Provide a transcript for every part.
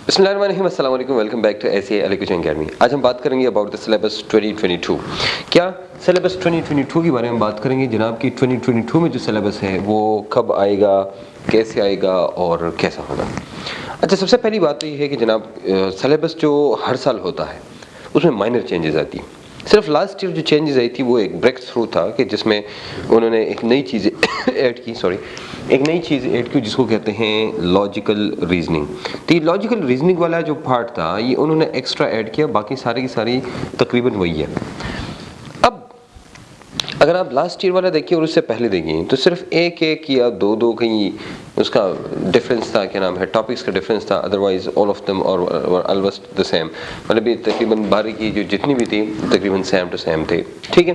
بسم اللہ الرحمن الرحیم، السلام علیکم، welcome back to S A education academy. آج ہم بات کریں گے اباؤٹ دا سلیبس 2022۔ کیا سلیبس 2022 کے بارے میں بات کریں گے جناب کہ 2022 میں جو سلیبس ہے وہ کب آئے گا، کیسے آئے گا اور کیسا ہوگا۔ اچھا، سب سے پہلی بات تو یہ ہے کہ جناب سلیبس جو ہر سال ہوتا ہے اس میں مائنر چینجز آتی ہیں۔ صرف لاسٹ ایئر جو چینجز آئی تھی وہ ایک بریک تھرو تھا کہ جس میں انہوں نے ایک نئی چیز ایڈ کی جس کو کہتے ہیں لاجیکل ریزننگ۔ تو یہ لاجیکل ریزننگ والا جو پارٹ تھا یہ انہوں نے ایکسٹرا ایڈ کیا، باقی ساری کی ساری تقریباً وہی ہے۔ اب اگر آپ لاسٹ ایئر والا دیکھیں اور اس سے پہلے دیکھیں تو صرف ایک یا دو کہیں اس کا ڈفرینس تھا، کیا نام ہے، ٹاپکس کا ڈفرینس تھا، ادروائز آل آف دم اور آلموسٹ دا سیم، مطلب یہ تقریباً 12 کی جو جتنی بھی تھی تقریباً سیم ٹو سیم تھے، ٹھیک ہے۔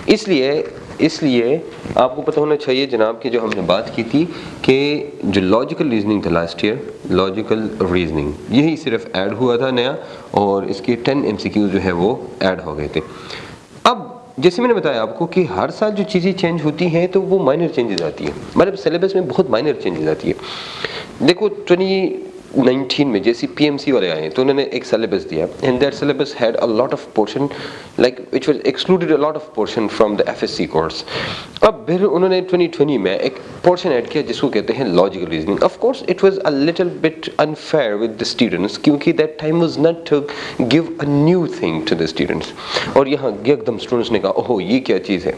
اس لیے آپ کو پتہ ہونا چاہیے جناب کہ جو ہم نے بات کی تھی کہ جو لاجیکل ریزننگ تھا لاسٹ ایئر، لاجیکل ریزننگ یہی صرف ایڈ ہوا تھا نیا، اور اس کے 10 MCQ جو ہے وہ ایڈ ہو گئے تھے۔ اب جیسے میں نے بتایا آپ کو کہ ہر سال جو چیزیں چینج ہوتی ہیں تو وہ مائنر چینجز آتی ہیں، مطلب سلیبس میں بہت مائنر چینجز آتی ہے۔ دیکھو 2019 میں جیسے PMC والے آئے تو انہوں نے ایک سلیبس دیا، and that syllabus had a lot of portion like which was excluded a lot of portion from the FSC course۔ اب پھر انہوں نے 2020 میں ایک پورشن ایڈ کیا جس کو کہتے ہیں logical reasoning. Of course it was a little bit unfair with the students کیونکہ that time was not to give a new thing to the students، اور یہاں ایک دم اسٹوڈنٹس نے کہا اوہ یہ کیا چیز ہے،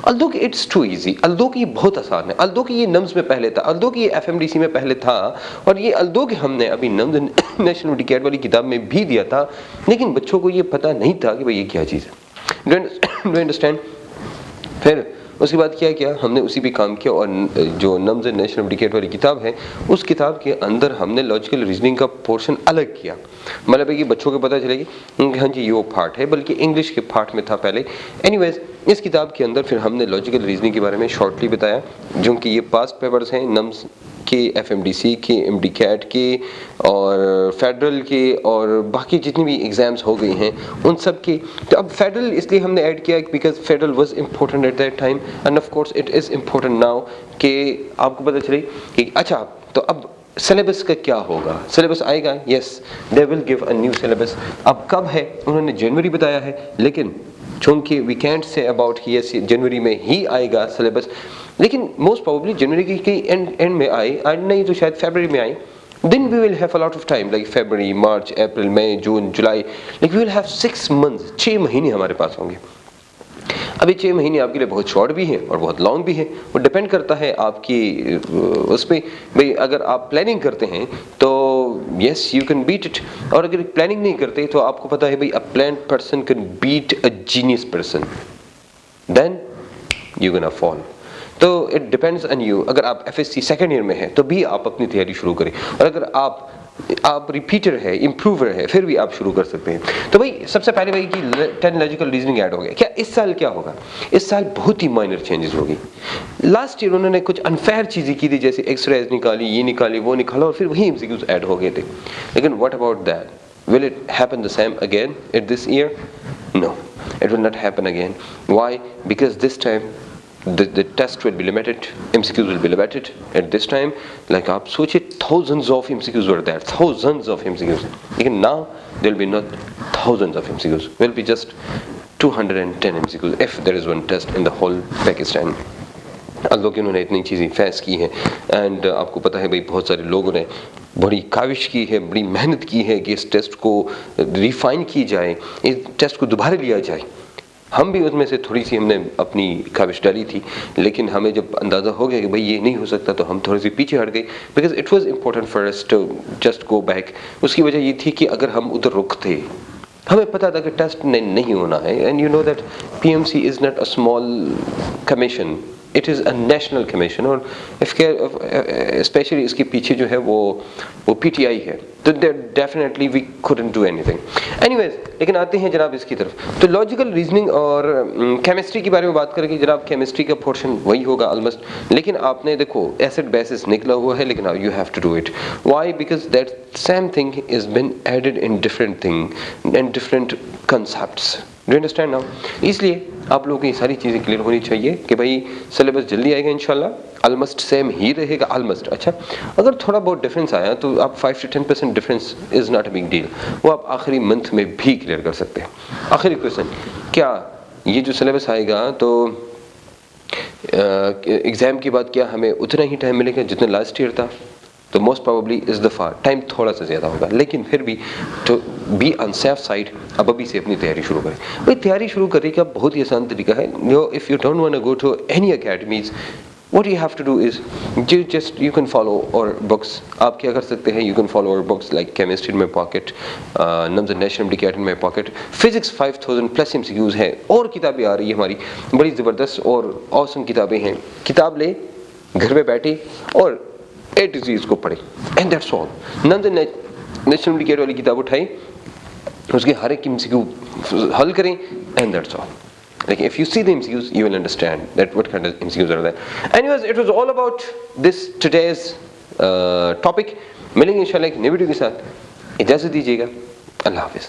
although کہ it's too easy، although کہ یہ بہت آسان ہے، although کہ یہ نمز میں پہلے تھا، although کہ یہ FMDC میں پہلے تھا، اور یہ although کہ ہم نے ابھی نمز نیشنل میڈیکیٹ والی کتاب میں بھی دیا تھا، لیکن بچوں کو یہ پتہ نہیں تھا کہ بھئی یہ کیا چیز ہے۔ Do you understand? پھر اس کے بعد کیا ہم نے اسی پہ کام کیا، اور جو نمز نیشنل میڈیکیٹ والی کتاب ہے اس کتاب کے اندر ہم نے لاجیکل ریزننگ کا پورشن الگ کیا، مطلب ہے کہ بچوں کو پتہ چلے گی کہ ہاں جی یہ وہ پارٹ ہے، بلکہ انگلش کے پارٹ میں تھا پہلے۔ اینی ویز اس کتاب کے اندر پھر ہم نے لاجیکل ریزننگ کے بارے میں شارٹلی بتایا، جو کہ یہ پاسٹ پیپرز ہیں نمز کے، FMDC کے، MDCAT کے اور فیڈرل کے اور باقی جتنی بھی ایگزامز ہو گئی ہیں ان سب کے۔ تو اب فیڈرل اس لیے ہم نے ایڈ کیا because federal was important at that time and of course it is important now, کہ آپ کو پتہ چلے کہ اچھا تو اب سلیبس کا کیا ہوگا، سلیبس آئے گا، yes they will give a new syllabus. اب کب ہے انہوں نے جنوری بتایا ہے، لیکن چونکہ وی کینٹ سے اباؤٹ کہ یس جنوری میں ہی آئے گا سلیبس، لیکن موسٹ پروبیبلی جنوری کی اینڈ میں آئے، نہیں تو شاید فیبرری میں آئے۔ Then we will have a lot of time like February, March, April, May, June, July, like we will have 6 months، 6 مہینے ہمارے پاس ہوں گے۔ اب یہ 6 مہینے آپ کے لیے بہت شارٹ بھی ہیں اور بہت لانگ بھی ہیں، وہ ڈپینڈ کرتا ہے آپ کی اس پہ، بھئی اگر آپ پلاننگ کرتے ہیں تو yes you can beat it, اور اگر پلاننگ نہیں کرتے تو آپ کو پتہ ہے بھئی a planned person can beat a genius person، then you're gonna fall۔ تو اٹ ڈپینڈس آن یو۔ اگر آپ FSC سیکنڈ ایئر میں ہیں تو بھی آپ اپنی تیاری شروع کریں، اور اگر آپ ریپیٹر ہے، امپروور ہے، پھر بھی آپ شروع کر سکتے ہیں۔ تو بھائی سب سے پہلے بھائی کہ 10 لاجیکل ریزننگ ایڈ ہو گیا۔ کیا اس سال کیا ہوگا؟ اس سال بہت ہی مائنر چینجز ہوگی۔ لاسٹ ایئر انہوں نے کچھ انفیئر چیزیں کی تھی، جیسے ایکس ریز نکالی، یہ نکالی، وہ نکالا، اور پھر وہی MCQs ایڈ ہو گئے تھے، لیکن what about that? Will it happen the same again at this year? No, it will not happen again۔ Why? Because this time the test will be limited, MCQs will be limited at this time۔ like آپ سوچیں thousands of MCQs were there، thousands of MCQs، لیکن now there will be not thousands of MCQs، will be just 210 MCQs if there is one test in the whole Pakistan۔ اللہ کہ انہوں نے اتنی چیزیں face کی ہیں، اینڈ آپ کو پتہ ہے بھائی بہت سارے لوگوں نے بڑی کاوش کی ہے، بڑی محنت کی ہے کہ اس ٹیسٹ کو ریفائن کی جائے، اس ٹیسٹ کو دوبارہ لیا جائے۔ ہم بھی اس میں سے تھوڑی سی ہم نے اپنی کاوش ڈالی تھی، لیکن ہمیں جب اندازہ ہو گیا کہ بھائی یہ نہیں ہو سکتا تو ہم تھوڑی سی پیچھے ہٹ گئے، because it was important for us to just go back. اس کی وجہ یہ تھی کہ اگر ہم ادھر رکتے، ہمیں پتہ تھا کہ ٹیسٹ نہیں ہونا ہے، and you know that PMC is not a small commission, it is a national commission, اور اسپیشلی اس کے پیچھے جو ہے وہ PTI ہے، تو definitely we couldn't do anything۔ Anyways لیکن آتے ہیں جناب اس کی طرف، تو لاجیکل ریزننگ اور کیمسٹری کے بارے میں بات کریں گے جناب۔ کیمسٹری کا پورشن وہی ہوگا آلموسٹ، لیکن آپ نے دیکھو ایسڈ بیسس نکلا ہوا ہے، لیکن you have to do it۔ Why? Because that same thing has been added in different thing and different concepts۔ Do you understand now؟ اس لیے آپ لوگوں کو یہ ساری چیزیں کلیئر ہونی چاہیے کہ بھائی سلیبس جلدی آئے گا انشاءاللہ، آلمسٹ سیم ہی رہے گا آلمسٹ. اچھا اگر تھوڑا بہت ڈفرینس آیا تو آپ 5 to 10% difference is not a big deal, وہ آپ آخری منتھ میں بھی کلیئر کر سکتے ہیں. آخری کویشچن, کیا یہ جو سلیبس آئے گا تو ایگزام کے بعد کیا ہمیں اتنا ہی ٹائم ملے گا جتنا لاسٹ ایئر تھا؟ تو most probably is the far time تھوڑا سا زیادہ ہوگا, لیکن پھر بھی to be on safe side اب ابھی سے اپنی تیاری شروع کریں. بھائی تیاری شروع کرنے کا بہت ہی آسان طریقہ ہے. If you don't want to go to any academies, what you have to do is you can follow our books. آپ کیا کر سکتے ہیں, you can follow our books like chemistry in my pocket, NUMS national ڈکیٹ in my pocket, physics 5000 plus MCQs ہیں, اور کتابیں آ رہی ہیں ہماری بڑی زبردست اور awesome کتابیں ہیں. کتاب لیں, گھر میں بیٹھے اور A to Z کو پڑھیں, and that's all. NUMS national ڈکیٹ والی کتاب اٹھائیں, اس کے ہر ایک MCQ حل کریں, and that's all. Like if you see the MCQs, you will understand that what kind of MCQs are there. Anyways, it was all about this today's topic. ملیں گے انشاءاللہ ایک نئی ویڈیو کے ساتھ. اجازت دیجیے گا. اللہ حافظ.